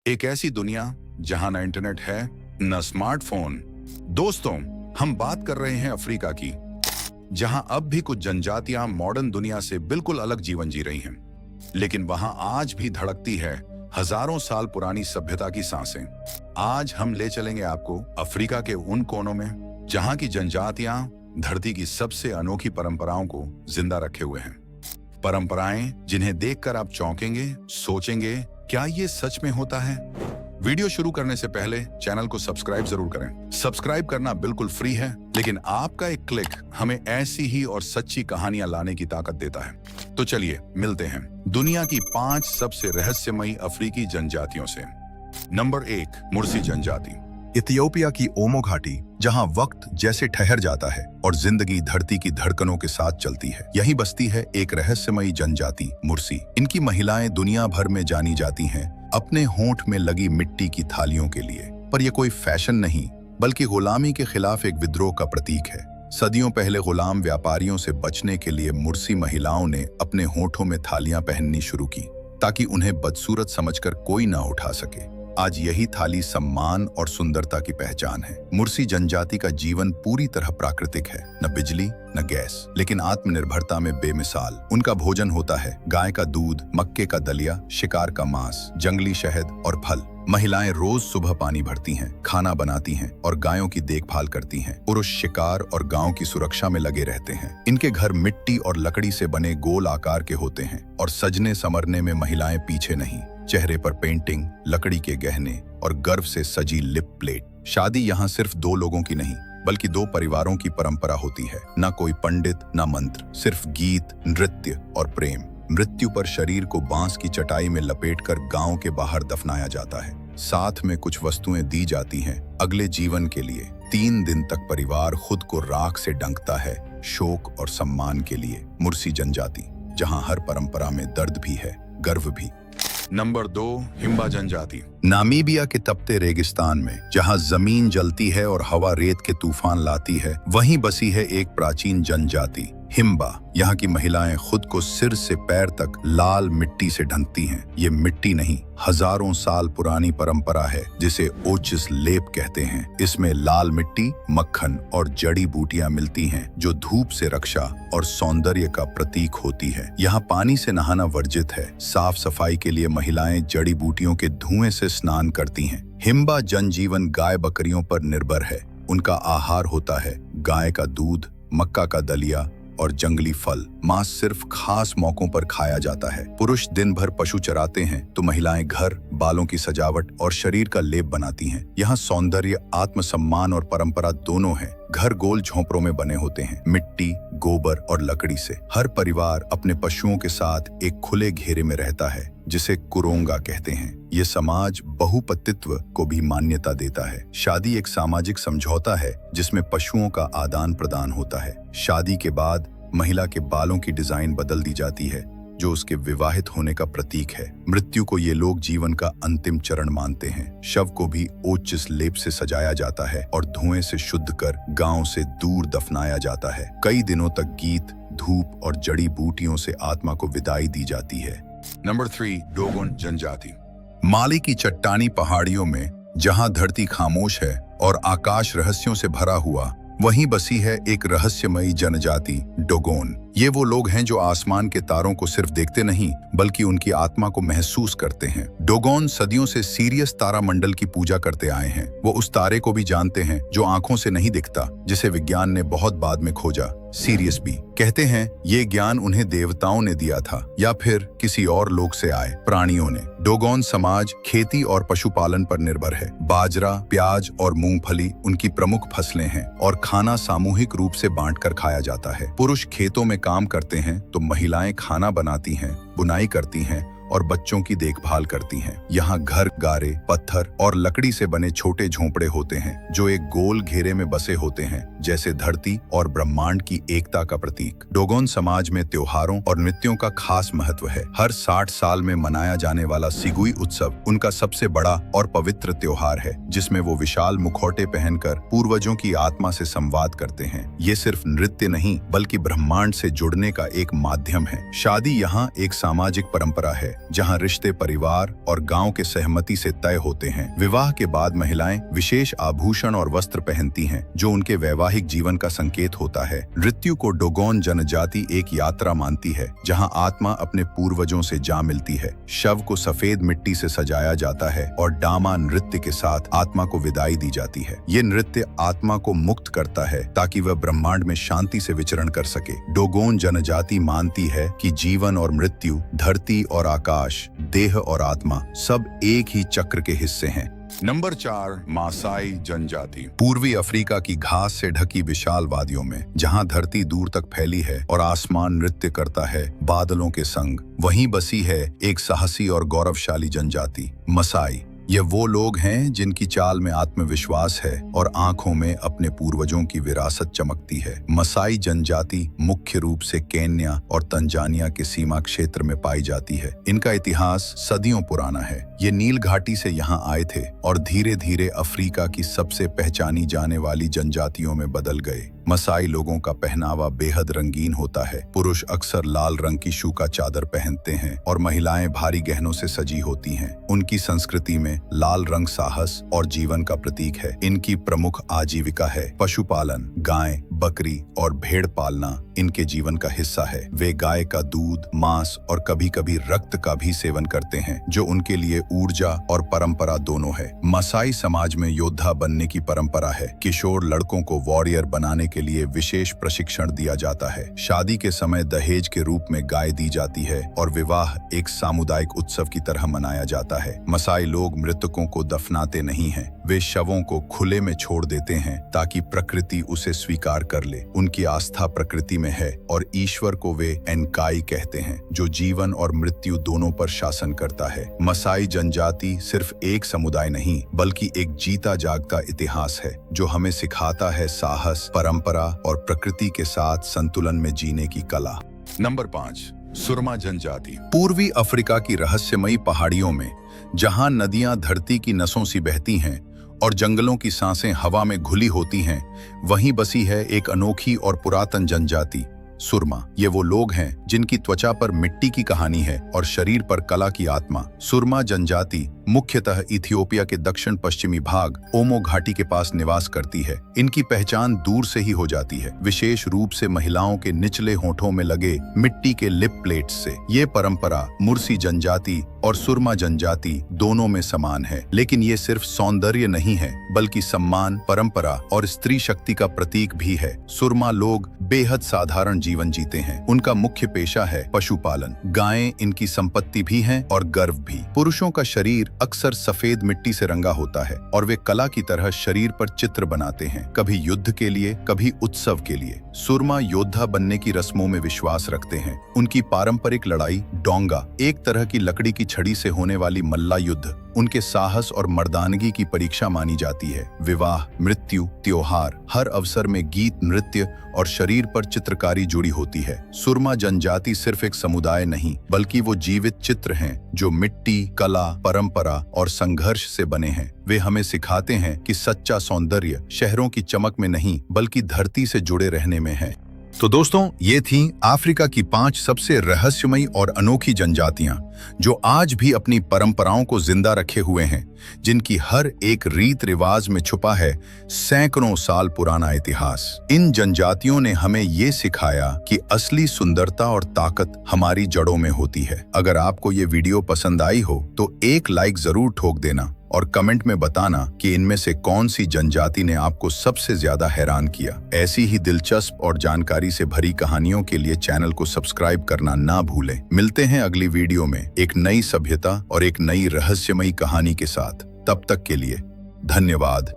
एक ऐसी दुनिया जहां न इंटरनेट है न स्मार्टफोन। दोस्तों, हम बात कर रहे हैं अफ्रीका की, जहां अब भी कुछ जनजातियां मॉडर्न दुनिया से बिल्कुल अलग जीवन जी रही हैं, लेकिन वहां आज भी धड़कती है हजारों साल पुरानी सभ्यता की सांसें। आज हम ले चलेंगे आपको अफ्रीका के उन कोनों में जहां की जनजातियां धरती की सबसे अनोखी परंपराओं को जिंदा रखे हुए हैं। परंपराएं जिन्हें देखकर आप चौंकेंगे, सोचेंगे, क्या ये सच में होता है? वीडियो शुरू करने से पहले चैनल को सब्सक्राइब जरूर करें। सब्सक्राइब करना बिल्कुल फ्री है, लेकिन आपका एक क्लिक हमें ऐसी ही और सच्ची कहानियां लाने की ताकत देता है। तो चलिए मिलते हैं दुनिया की 5 सबसे रहस्यमयी अफ्रीकी जनजातियों से। नंबर 1, मुर्सी जनजाति। इथियोपिया की ओमो घाटी, जहां वक्त जैसे ठहर जाता है और जिंदगी धरती की धड़कनों के साथ चलती है, यहीं बसती है एक रहस्यमयी जनजाति मुर्सी। इनकी महिलाएं दुनिया भर में जानी जाती हैं अपने होंठ में लगी मिट्टी की थालियों के लिए। पर यह कोई फैशन नहीं, बल्कि गुलामी के खिलाफ एक विद्रोह का प्रतीक है। सदियों पहले गुलाम व्यापारियों से बचने के लिए मुर्सी महिलाओं ने अपने होंठों में थालियां पहननी शुरू की, ताकि उन्हें बदसूरत समझकर कोई ना उठा सके। आज यही थाली सम्मान और सुंदरता की पहचान है। मुर्सी जनजाति का जीवन पूरी तरह प्राकृतिक है, न बिजली न गैस, लेकिन आत्मनिर्भरता में बेमिसाल। उनका भोजन होता है गाय का दूध, मक्के का दलिया, शिकार का मांस, जंगली शहद और फल। महिलाएं रोज सुबह पानी भरती हैं, खाना बनाती हैं और गायों की देखभाल करती हैं। पुरुष शिकार और गांव की सुरक्षा में लगे रहते हैं। इनके घर मिट्टी और लकड़ी से बने गोल आकार के होते हैं और सजने संवरने में महिलाएं पीछे नहीं। चेहरे पर पेंटिंग, लकड़ी के गहने और गर्व से सजी लिप प्लेट। शादी यहाँ सिर्फ 2 लोगों की नहीं, बल्कि 2 परिवारों की परंपरा होती है। न कोई पंडित न मंत्र, सिर्फ गीत, नृत्य और प्रेम। मृत्यु पर शरीर को बांस की चटाई में लपेटकर गांव के बाहर दफनाया जाता है। साथ में कुछ वस्तुएं दी जाती हैं अगले जीवन के लिए। 3 दिन तक परिवार खुद को राख से डंकता है, शोक और सम्मान के लिए। मुर्सी जनजाति, जहां हर परंपरा में दर्द भी है, गर्व भी। नंबर 2, हिम्बा जनजाति। नामीबिया के तपते रेगिस्तान में, जहां जमीन जलती है और हवा रेत के तूफान लाती है, वहीं बसी है एक प्राचीन जनजाति हिम्बा। यहाँ की महिलाएं खुद को सिर से पैर तक लाल मिट्टी से ढंकती हैं। ये मिट्टी नहीं, हजारों साल पुरानी परंपरा है जिसे ओचिस लेप कहते हैं। इसमें लाल मिट्टी, मक्खन और जड़ी बूटियां मिलती हैं, जो धूप से रक्षा और सौंदर्य का प्रतीक होती है। यहाँ पानी से नहाना वर्जित है। साफ सफाई के लिए महिलाएं जड़ी बूटियों के धुएं से स्नान करती हैं। हिम्बा जनजीवन गाय बकरियों पर निर्भर है। उनका आहार होता है गाय का दूध, मक्का का दलिया और जंगली फल। मांस सिर्फ खास मौकों पर खाया जाता है। पुरुष दिन भर पशु चराते हैं, तो महिलाएं घर, बालों की सजावट और शरीर का लेप बनाती हैं। यहाँ सौंदर्य, आत्मसम्मान और परंपरा दोनों है। घर गोल झोंपड़ों में बने होते हैं, मिट्टी, गोबर और लकड़ी से। हर परिवार अपने पशुओं के साथ एक खुले घेरे में रहता है, जिसे कुरोंगा कहते हैं। ये समाज बहुपतित्व को भी मान्यता देता है। शादी एक सामाजिक समझौता है जिसमें पशुओं का आदान प्रदान होता है। शादी के बाद महिला के बालों की डिजाइन बदल दी जाती है, जो उसके विवाहित होने का प्रतीक है। मृत्यु को ये लोग जीवन का अंतिम चरण मानते हैं। शव को भी ओचिस लेप से सजाया जाता है और धुएं से शुद्ध कर गांव से दूर दफनाया जाता है। कई दिनों तक गीत, धूप और जड़ी बूटियों से आत्मा को विदाई दी जाती है। नंबर 3, डोगोन जनजाति। माली की चट्टानी पहाड़ियों में, जहां धरती खामोश है और आकाश रहस्यों से भरा हुआ, वहीं बसी है एक रहस्यमयी जनजाति डोगोन। ये वो लोग हैं जो आसमान के तारों को सिर्फ देखते नहीं, बल्कि उनकी आत्मा को महसूस करते हैं। डोगोन सदियों से सीरियस तारामंडल की पूजा करते आए हैं। वो उस तारे को भी जानते हैं जो आंखों से नहीं दिखता, जिसे विज्ञान ने बहुत बाद में खोजा। सीरियस बी कहते हैं ये ज्ञान उन्हें देवताओं ने दिया था या फिर किसी और लोक से आए प्राणियों ने। डोगोन समाज खेती और पशुपालन पर निर्भर है। बाजरा, प्याज और मूंगफली उनकी प्रमुख फसलें हैं और खाना सामूहिक रूप से बांटकर खाया जाता है। पुरुष खेतों में काम करते हैं, तो महिलाएं खाना बनाती हैं, बुनाई करती हैं और बच्चों की देखभाल करती हैं। यहाँ घर, गारे, पत्थर और लकड़ी से बने छोटे झोंपड़े होते हैं, जो एक गोल घेरे में बसे होते हैं, जैसे धरती और ब्रह्मांड की एकता का प्रतीक। डोगोन समाज में त्योहारों और नृत्यों का खास महत्व है। हर 60 साल में मनाया जाने वाला सिगुई उत्सव उनका सबसे बड़ा और पवित्र त्योहार है, जिसमें वो विशाल मुखौटे पहनकर पूर्वजों की आत्मा से संवाद करते हैं। ये सिर्फ नृत्य नहीं, बल्कि ब्रह्मांड से जुड़ने का एक माध्यम है। शादी यहाँ एक सामाजिक परंपरा है, जहां रिश्ते परिवार और गांव के सहमति से तय होते हैं। विवाह के बाद महिलाएं विशेष आभूषण और वस्त्र पहनती हैं, जो उनके वैवाहिक जीवन का संकेत होता है। नृत्य को डोगोन जनजाति एक यात्रा मानती है, जहां आत्मा अपने पूर्वजों से जा मिलती है। शव को सफेद मिट्टी से सजाया जाता है और डामा नृत्य के साथ आत्मा को विदाई दी जाती है। ये नृत्य आत्मा को मुक्त करता है ताकि वह ब्रह्मांड में शांति से विचरण कर सके। डोगोन जनजाति मानती है कि जीवन और मृत्यु, धरती और आकाश, देह और आत्मा सब एक ही चक्र के हिस्से हैं। नंबर 4, मासाई जनजाति। पूर्वी अफ्रीका की घास से ढकी विशाल वादियों में, जहां धरती दूर तक फैली है और आसमान नृत्य करता है बादलों के संग, वहीं बसी है एक साहसी और गौरवशाली जनजाति, मसाई। ये वो लोग हैं जिनकी चाल में आत्मविश्वास है और आंखों में अपने पूर्वजों की विरासत चमकती है। मसाई जनजाति मुख्य रूप से केन्या और तंजानिया के सीमा क्षेत्र में पाई जाती है। इनका इतिहास सदियों पुराना है। ये नील घाटी से यहाँ आए थे और धीरे धीरे अफ्रीका की सबसे पहचानी जाने वाली जनजातियों में बदल गए। मसाई लोगों का पहनावा बेहद रंगीन होता है। पुरुष अक्सर लाल रंग की शूका चादर पहनते हैं और महिलाएं भारी गहनों से सजी होती हैं। उनकी संस्कृति में लाल रंग साहस और जीवन का प्रतीक है। इनकी प्रमुख आजीविका है पशुपालन। गाय, बकरी और भेड़ पालना इनके जीवन का हिस्सा है। वे गाय का दूध, मांस और कभी-कभी रक्त का भी सेवन करते हैं, जो उनके लिए ऊर्जा और परंपरा दोनों है। मसाई समाज में योद्धा बनने की परंपरा है। किशोर लड़कों को वॉरियर बनाने के लिए विशेष प्रशिक्षण दिया जाता है। शादी के समय दहेज के रूप में गाय दी जाती है और विवाह एक सामुदायिक उत्सव की तरह मनाया जाता है। मसाई लोग मृतकों को दफनाते नहीं हैं। वे शवों को खुले में छोड़ देते हैं ताकि प्रकृति उसे स्वीकार कर ले। उनकी आस्था प्रकृति में है और ईश्वर को वे एनकाई कहते हैं, जो जीवन और मृत्यु दोनों पर शासन करता है। मसाई जनजाति सिर्फ एक समुदाय नहीं, बल्कि एक जीता जागता इतिहास है, जो हमें सिखाता है साहस, परंपरा और प्रकृति के साथ संतुलन में जीने की कला। नंबर 5, सुरमा जनजाति। पूर्वी अफ्रीका की रहस्यमयी पहाड़ियों में, जहां नदियां धरती की नसों सी बहती हैं और जंगलों की सांसें हवा में घुली होती हैं, वहीं बसी है एक अनोखी और पुरातन जनजाति, सुरमा। ये वो लोग हैं जिनकी त्वचा पर मिट्टी की कहानी है और शरीर पर कला की आत्मा। सुरमा जनजाति मुख्यतः इथियोपिया के दक्षिण पश्चिमी भाग ओमो घाटी के पास निवास करती है। इनकी पहचान दूर से ही हो जाती है, विशेष रूप से महिलाओं के निचले होठों में लगे मिट्टी के लिप प्लेट्स से। ये परंपरा मुर्सी जनजाति और सुरमा जनजाति दोनों में समान है, लेकिन ये सिर्फ सौंदर्य नहीं है, बल्कि सम्मान, परंपरा और स्त्री शक्ति का प्रतीक भी है। सुरमा लोग बेहद साधारण जीवन जीते हैं। उनका मुख्य पेशा है पशुपालन। गायें इनकी संपत्ति भी हैं और गर्व भी। पुरुषों का शरीर अक्सर सफेद मिट्टी से रंगा होता है और वे कला की तरह शरीर पर चित्र बनाते हैं, कभी युद्ध के लिए, कभी उत्सव के लिए। सुरमा योद्धा बनने की रस्मों में विश्वास रखते हैं। उनकी पारंपरिक लड़ाई डोंगा, एक तरह की लकड़ी की छड़ी से होने वाली मल्ला युद्ध, उनके साहस और मर्दानगी की परीक्षा मानी जाती है। विवाह, मृत्यु, त्योहार, हर अवसर में गीत, नृत्य और शरीर पर चित्रकारी जुड़ी होती है। सुरमा जनजाति सिर्फ एक समुदाय नहीं, बल्कि वो जीवित चित्र हैं जो मिट्टी, कला, परंपरा और संघर्ष से बने हैं। वे हमें सिखाते हैं कि सच्चा सौंदर्य शहरों की चमक में नहीं, बल्कि धरती से जुड़े रहने में है। तो दोस्तों, ये थीं अफ्रीका की 5 सबसे रहस्यमयी और अनोखी जनजातियां, जो आज भी अपनी परंपराओं को जिंदा रखे हुए हैं, जिनकी हर एक रीत रिवाज में छुपा है सैकड़ों साल पुराना इतिहास। इन जनजातियों ने हमें ये सिखाया कि असली सुंदरता और ताकत हमारी जड़ों में होती है। अगर आपको ये वीडियो पसंद आई हो तो एक लाइक जरूर ठोक देना और कमेंट में बताना कि इनमें से कौन सी जनजाति ने आपको सबसे ज्यादा हैरान किया। ऐसी ही दिलचस्प और जानकारी से भरी कहानियों के लिए चैनल को सब्सक्राइब करना ना भूलें। मिलते हैं अगली वीडियो में एक नई सभ्यता और एक नई रहस्यमयी कहानी के साथ। तब तक के लिए धन्यवाद।